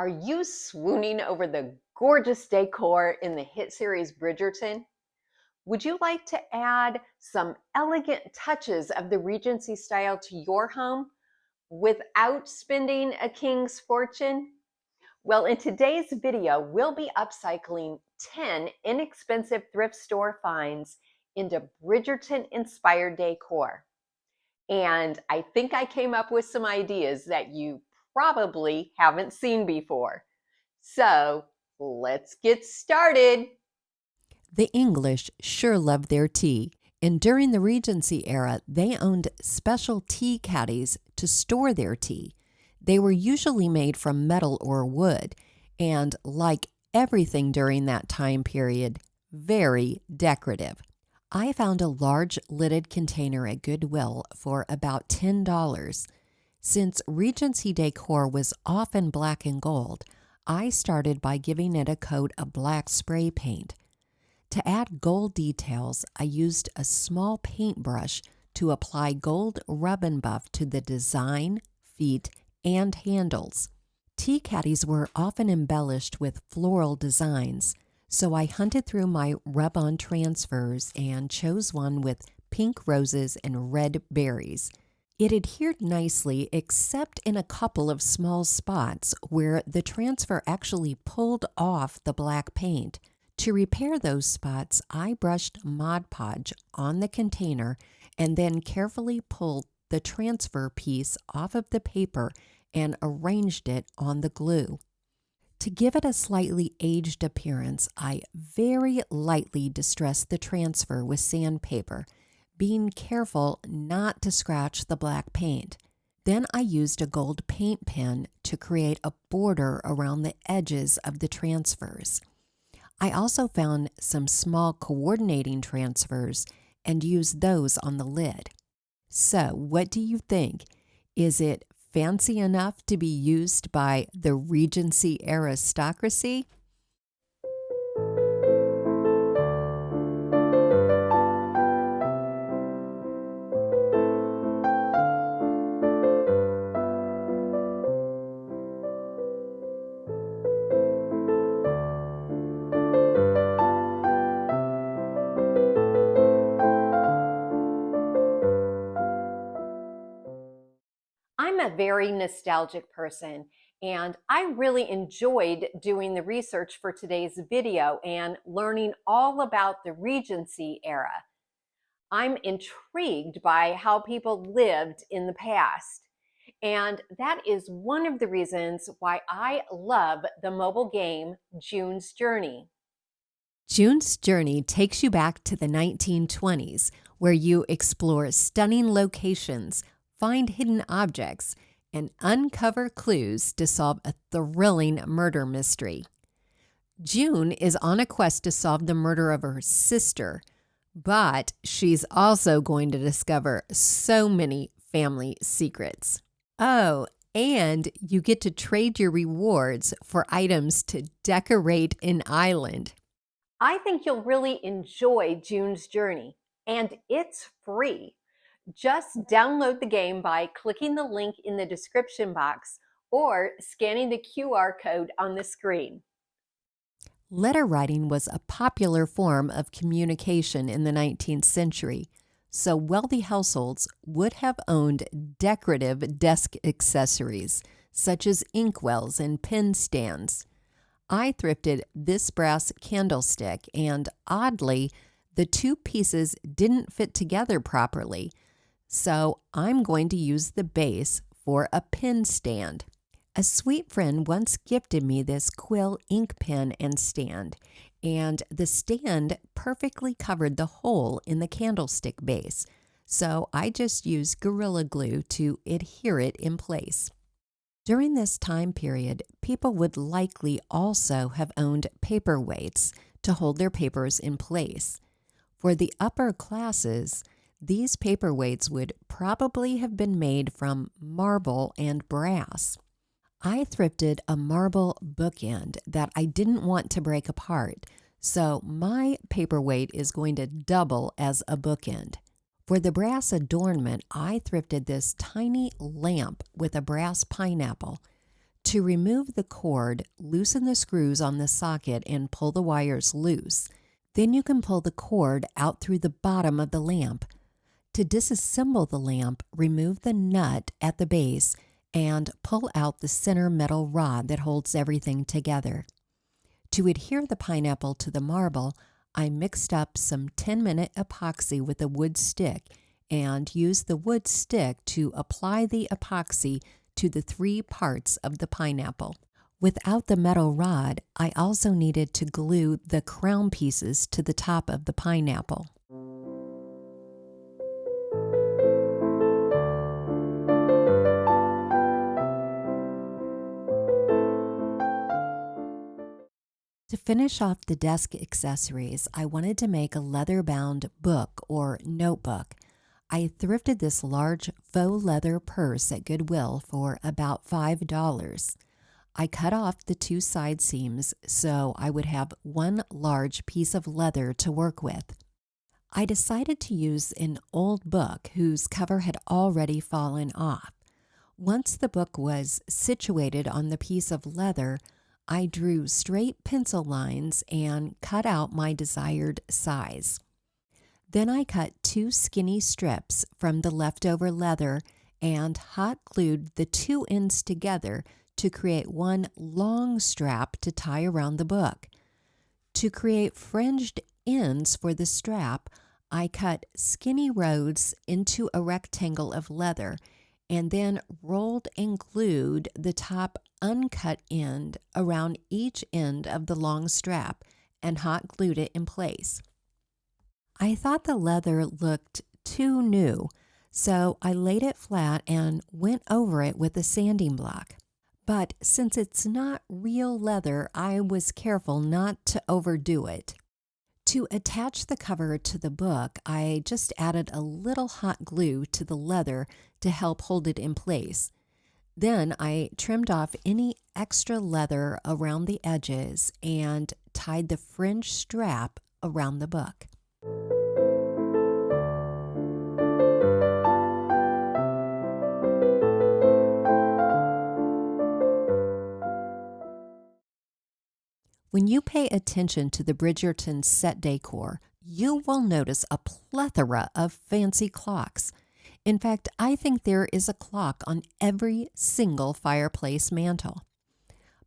Are you swooning over the gorgeous decor in the hit series Bridgerton? Would you like to add some elegant touches of the Regency style to your home without spending a king's fortune? Well, in today's video, we'll be upcycling 10 inexpensive thrift store finds into Bridgerton-inspired decor. And I think I came up with some ideas that you probably haven't seen before. So let's get started. The English sure loved their tea, and during the Regency era, they owned special tea caddies to store their tea. They were usually made from metal or wood, and like everything during that time period, very decorative. I found a large lidded container at Goodwill for about $10. Since Regency decor was often black and gold, I started by giving it a coat of black spray paint. To add gold details, I used a small paintbrush to apply gold rub and buff to the design, feet, and handles. Tea caddies were often embellished with floral designs, so I hunted through my rub-on transfers and chose one with pink roses and red berries. It adhered nicely except in a couple of small spots where the transfer actually pulled off the black paint. To repair those spots, I brushed Mod Podge on the container and then carefully pulled the transfer piece off of the paper and arranged it on the glue. To give it a slightly aged appearance, I very lightly distressed the transfer with sandpaper, being careful not to scratch the black paint. Then I used a gold paint pen to create a border around the edges of the transfers. I also found some small coordinating transfers and used those on the lid. So, what do you think? Is it fancy enough to be used by the Regency aristocracy? I'm a very nostalgic person, and I really enjoyed doing the research for today's video and learning all about the Regency era. I'm intrigued by how people lived in the past. And that is one of the reasons why I love the mobile game June's Journey. June's Journey takes you back to the 1920s, where you explore stunning locations, find hidden objects, and uncover clues to solve a thrilling murder mystery. June is on a quest to solve the murder of her sister, but she's also going to discover so many family secrets. Oh, and you get to trade your rewards for items to decorate an island. I think you'll really enjoy June's Journey, and it's free. Just download the game by clicking the link in the description box or scanning the QR code on the screen. Letter writing was a popular form of communication in the 19th century, so wealthy households would have owned decorative desk accessories such as inkwells and pen stands. I thrifted this brass candlestick, and oddly, the two pieces didn't fit together properly, so I'm going to use the base for a pen stand. A sweet friend once gifted me this quill ink pen and stand, and the stand perfectly covered the hole in the candlestick base, so I just used Gorilla Glue to adhere it in place. During this time period, people would likely also have owned paperweights to hold their papers in place. For the upper classes, these paperweights would probably have been made from marble and brass. I thrifted a marble bookend that I didn't want to break apart, so my paperweight is going to double as a bookend. For the brass adornment, I thrifted this tiny lamp with a brass pineapple. To remove the cord, loosen the screws on the socket and pull the wires loose. Then you can pull the cord out through the bottom of the lamp. To disassemble the lamp, remove the nut at the base and pull out the center metal rod that holds everything together. To adhere the pineapple to the marble, I mixed up some 10-minute epoxy with a wood stick and used the wood stick to apply the epoxy to the 3 parts of the pineapple. Without the metal rod, I also needed to glue the crown pieces to the top of the pineapple. To finish off the desk accessories, I wanted to make a leather-bound book or notebook. I thrifted this large faux leather purse at Goodwill for about $5. I cut off the 2 side seams so I would have one large piece of leather to work with. I decided to use an old book whose cover had already fallen off. Once the book was situated on the piece of leather, I drew straight pencil lines and cut out my desired size. Then I cut 2 skinny strips from the leftover leather and hot glued the 2 ends together to create one long strap to tie around the book. To create fringed ends for the strap, I cut skinny rows into a rectangle of leather and then rolled and glued the top uncut end around each end of the long strap and hot glued it in place. I thought the leather looked too new, so I laid it flat and went over it with a sanding block. But since it's not real leather, I was careful not to overdo it. To attach the cover to the book, I just added a little hot glue to the leather to help hold it in place. Then I trimmed off any extra leather around the edges and tied the fringe strap around the book. When you pay attention to the Bridgerton set decor, you will notice a plethora of fancy clocks. In fact, I think there is a clock on every single fireplace mantel.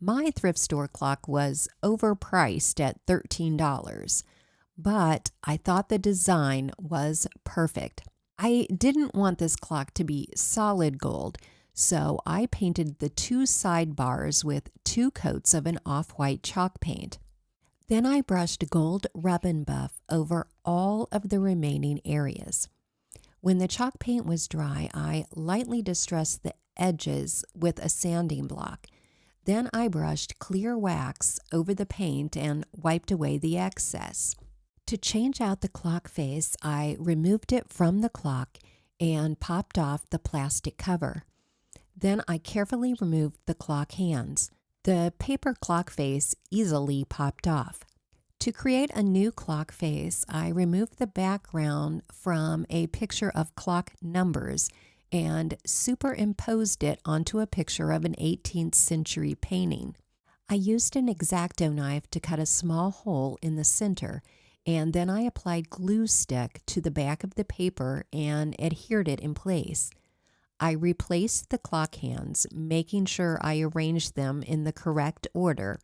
My thrift store clock was overpriced at $13, but I thought the design was perfect. I didn't want this clock to be solid gold, so I painted the 2 sidebars with 2 coats of an off-white chalk paint. Then I brushed gold rub and buff over all of the remaining areas. When the chalk paint was dry, I lightly distressed the edges with a sanding block. Then I brushed clear wax over the paint and wiped away the excess. To change out the clock face, I removed it from the clock and popped off the plastic cover. Then I carefully removed the clock hands. The paper clock face easily popped off. To create a new clock face, I removed the background from a picture of clock numbers and superimposed it onto a picture of an 18th century painting. I used an X-Acto knife to cut a small hole in the center, and then I applied glue stick to the back of the paper and adhered it in place. I replaced the clock hands, making sure I arranged them in the correct order.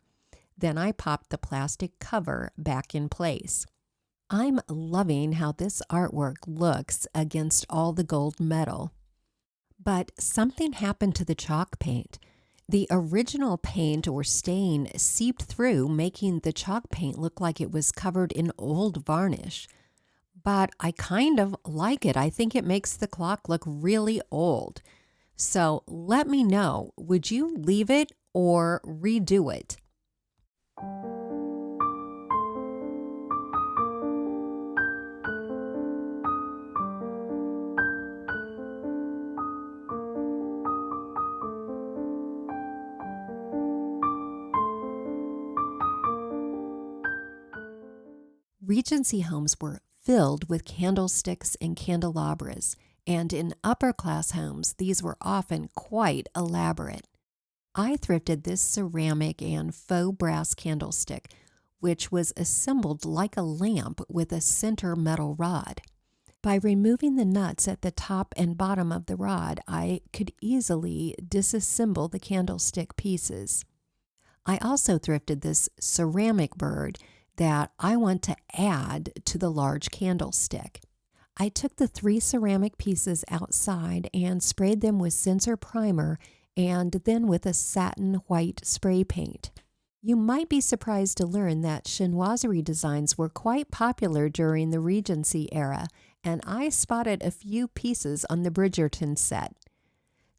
Then I popped the plastic cover back in place. I'm loving how this artwork looks against all the gold metal. But something happened to the chalk paint. The original paint or stain seeped through, making the chalk paint look like it was covered in old varnish. But I kind of like it. I think it makes the clock look really old. So let me know, would you leave it or redo it? Regency homes were filled with candlesticks and candelabras, and in upper-class homes, these were often quite elaborate. I thrifted this ceramic and faux brass candlestick, which was assembled like a lamp with a center metal rod. By removing the nuts at the top and bottom of the rod, I could easily disassemble the candlestick pieces. I also thrifted this ceramic bird that I want to add to the large candlestick. I took the 3 ceramic pieces outside and sprayed them with sensor primer and then with a satin white spray paint. You might be surprised to learn that chinoiserie designs were quite popular during the Regency era, and I spotted a few pieces on the Bridgerton set.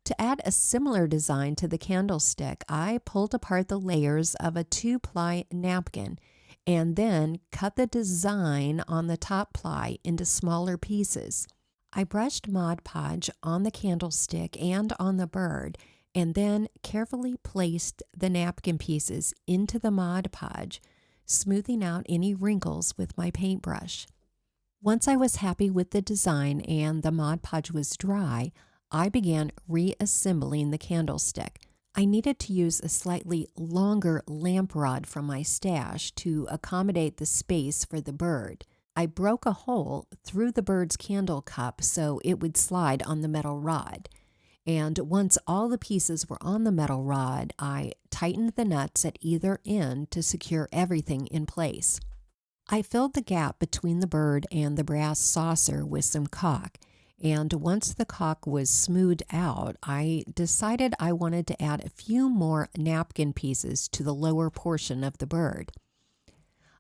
To add a similar design to the candlestick, I pulled apart the layers of a 2-ply napkin and then cut the design on the top ply into smaller pieces. I brushed Mod Podge on the candlestick and on the bird, and then carefully placed the napkin pieces into the Mod Podge, smoothing out any wrinkles with my paintbrush. Once I was happy with the design and the Mod Podge was dry, I began reassembling the candlestick. I needed to use a slightly longer lamp rod from my stash to accommodate the space for the bird. I broke a hole through the bird's candle cup so it would slide on the metal rod. And once all the pieces were on the metal rod, I tightened the nuts at either end to secure everything in place. I filled the gap between the bird and the brass saucer with some caulk, and once the caulk was smoothed out, I decided I wanted to add a few more napkin pieces to the lower portion of the bird.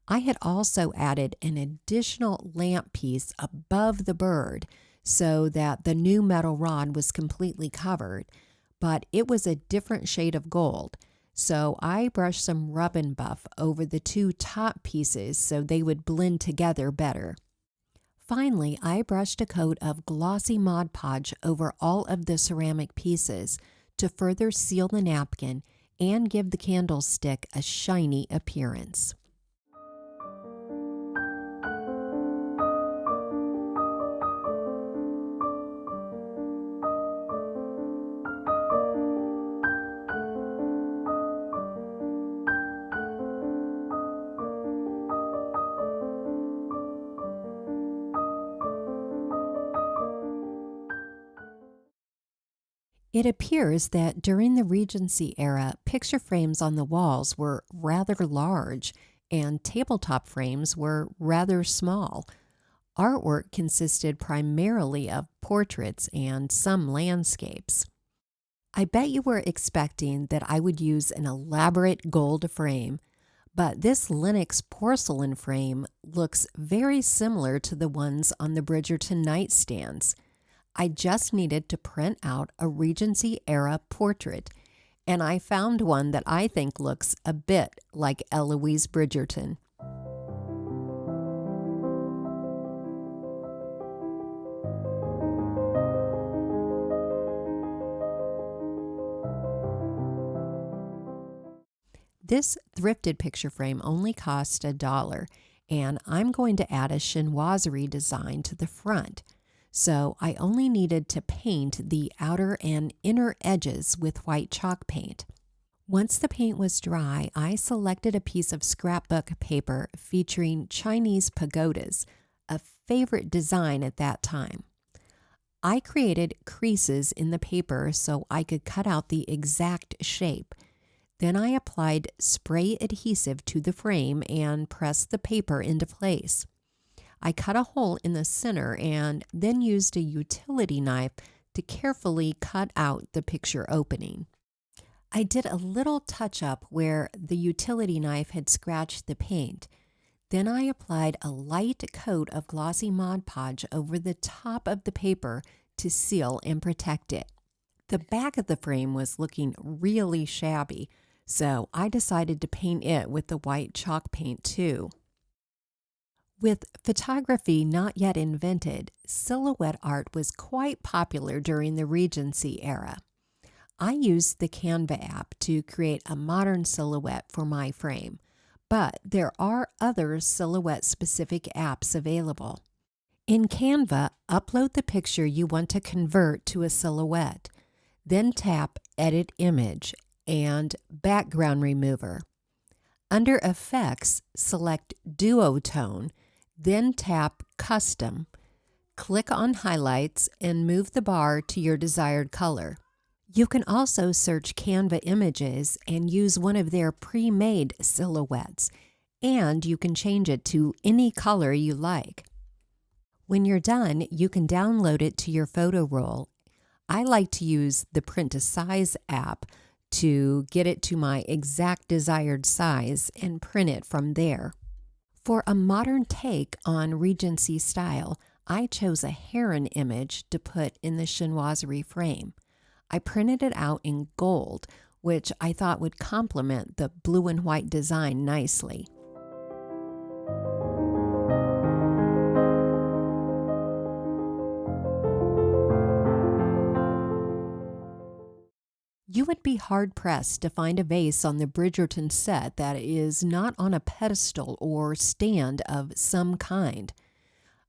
I had also added an additional lamp piece above the bird so that the new metal rod was completely covered, but it was a different shade of gold. So I brushed some rub and buff over the 2 top pieces so they would blend together better. Finally, I brushed a coat of glossy Mod Podge over all of the ceramic pieces to further seal the napkin and give the candlestick a shiny appearance. It appears that during the Regency era, picture frames on the walls were rather large and tabletop frames were rather small. Artwork consisted primarily of portraits and some landscapes. I bet you were expecting that I would use an elaborate gold frame, but this Lenox porcelain frame looks very similar to the ones on the Bridgerton nightstands. I just needed to print out a Regency-era portrait, and I found one that I think looks a bit like Eloise Bridgerton. This thrifted picture frame only cost $1, and I'm going to add a chinoiserie design to the front. So I only needed to paint the outer and inner edges with white chalk paint. Once the paint was dry, I selected a piece of scrapbook paper featuring Chinese pagodas, a favorite design at that time. I created creases in the paper so I could cut out the exact shape. Then I applied spray adhesive to the frame and pressed the paper into place. I cut a hole in the center and then used a utility knife to carefully cut out the picture opening. I did a little touch-up where the utility knife had scratched the paint. Then I applied a light coat of glossy Mod Podge over the top of the paper to seal and protect it. The back of the frame was looking really shabby, so I decided to paint it with the white chalk paint too. With photography not yet invented, silhouette art was quite popular during the Regency era. I used the Canva app to create a modern silhouette for my frame, but there are other silhouette-specific apps available. In Canva, upload the picture you want to convert to a silhouette, then tap Edit Image, and background remover. Under Effects, select Duotone, then tap Custom. Click on Highlights and move the bar to your desired color. You can also search Canva Images and use one of their pre-made silhouettes, and you can change it to any color you like. When you're done, you can download it to your photo roll. I like to use the Print to Size app to get it to my exact desired size and print it from there. For a modern take on Regency style, I chose a heron image to put in the Chinoiserie frame. I printed it out in gold, which I thought would complement the blue and white design nicely. You would be hard-pressed to find a vase on the Bridgerton set that is not on a pedestal or stand of some kind.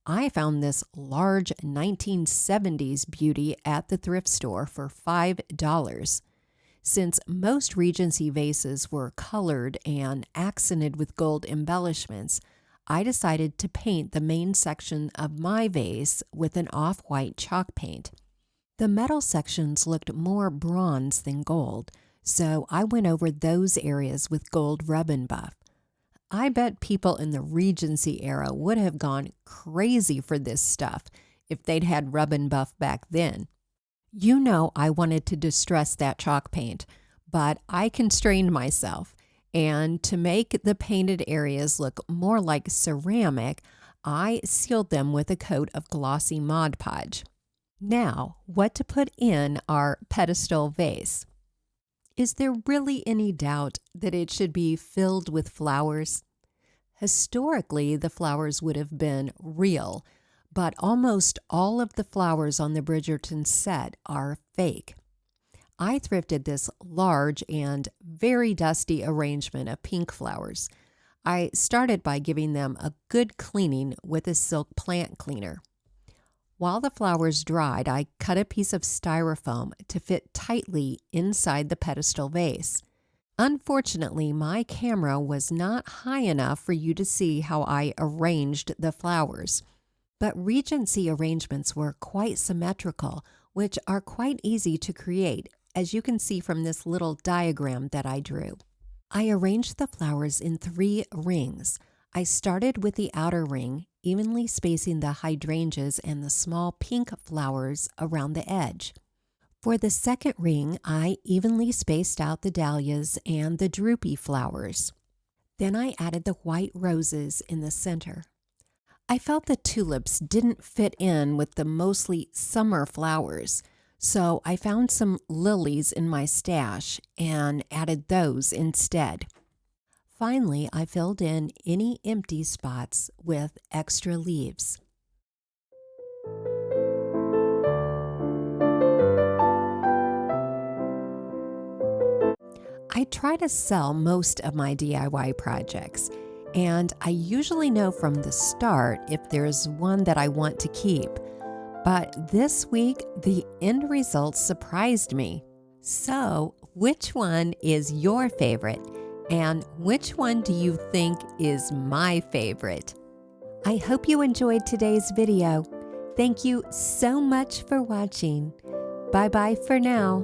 I found this large 1970s beauty at the thrift store for $5. Since most Regency vases were colored and accented with gold embellishments, I decided to paint the main section of my vase with an off-white chalk paint. The metal sections looked more bronze than gold, so I went over those areas with gold rub and buff. I bet people in the Regency era would have gone crazy for this stuff if they'd had rub and buff back then. You know I wanted to distress that chalk paint, but I constrained myself, and to make the painted areas look more like ceramic, I sealed them with a coat of glossy Mod Podge. Now, what to put in our pedestal vase? Is there really any doubt that it should be filled with flowers? Historically, the flowers would have been real, but almost all of the flowers on the Bridgerton set are fake. I thrifted this large and very dusty arrangement of pink flowers. I started by giving them a good cleaning with a silk plant cleaner. While the flowers dried, I cut a piece of styrofoam to fit tightly inside the pedestal vase. Unfortunately, my camera was not high enough for you to see how I arranged the flowers. But Regency arrangements were quite symmetrical, which are quite easy to create, as you can see from this little diagram that I drew. I arranged the flowers in 3 rings. I started with the outer ring, evenly spacing the hydrangeas and the small pink flowers around the edge. For the second ring, I evenly spaced out the dahlias and the droopy flowers. Then I added the white roses in the center. I felt the tulips didn't fit in with the mostly summer flowers, so I found some lilies in my stash and added those instead. Finally, I filled in any empty spots with extra leaves. I try to sell most of my DIY projects, and I usually know from the start if there's one that I want to keep. But this week, the end results surprised me. So, which one is your favorite? And which one do you think is my favorite? I hope you enjoyed today's video. Thank you so much for watching. Bye-bye for now.